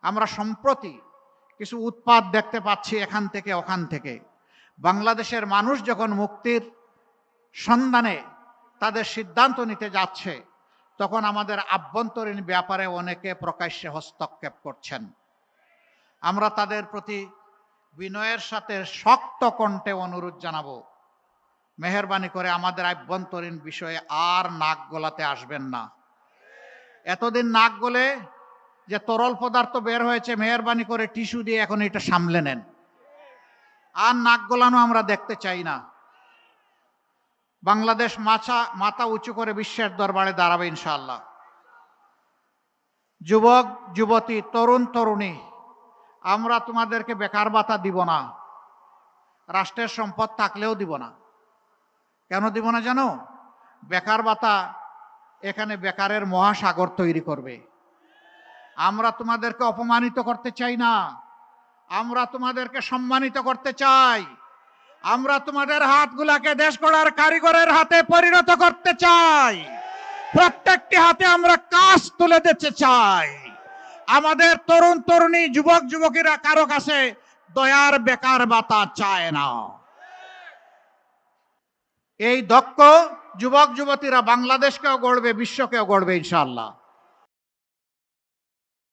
আমরা সম্প্রতি কিছু উৎপাত দেখতে পাচ্ছি এখান থেকে ওখান থেকে। বাংলাদেশের মানুষ যখন মুক্তির সন্ধানে তাদের সিদ্ধান্ত নিতে যাচ্ছে, তখন আমাদের আভ্যন্তরীণ ব্যাপারে অনেকে প্রকাশ্যে হস্তক্ষেপ করছেন। আমরা তাদের প্রতি বিনয়ের সাথে শক্ত কণ্ঠে অনুরোধ জানাবো, মেহেরবানি করে আমাদের আভ্যন্তরীণ বিষয়ে আর নাক গলাতে আসবেন না। এতদিন নাক গলে যে তরল পদার্থ বের হয়েছে, মেহেরবানি করে টিস্যু দিয়ে এখন এটা সামলে নেন। আর নাক গলানো আমরা দেখতে চাই না। বাংলাদেশ মাথা উঁচু করে বিশ্বের দরবারে দাঁড়াবে ইনশাআল্লাহ। যুবক যুবতী, তরুণ তরুণী, আমরা তোমাদেরকে বেকার ভাতা দিব না, রাষ্ট্রের সম্পদ থাকলেও দিব না। কেন দিব না জানো? বেকার ভাতা এখানে বেকারের মহাসাগর তৈরি করবে। আমরা তোমাদেরকে অপমানিত করতে চাই না, আমরা তোমাদেরকে সম্মানিত করতে চাই। আমরা তোমাদের হাতগুলাকে দেশ গড়ার কারিগরের হাতে পরিণত করতে চাই। প্রত্যেকটি হাতে আমরা কাজ তুলে দিতে চাই। আমাদের তরুণ তরুণী, যুবক যুবতীরা কারো কাছে দয়ার বেকার ভাতা চায় না। এই দক্ষ যুবক যুবতীরা বাংলাদেশকেও গড়বে, বিশ্বকেও গড়বে ইনশাআল্লাহ।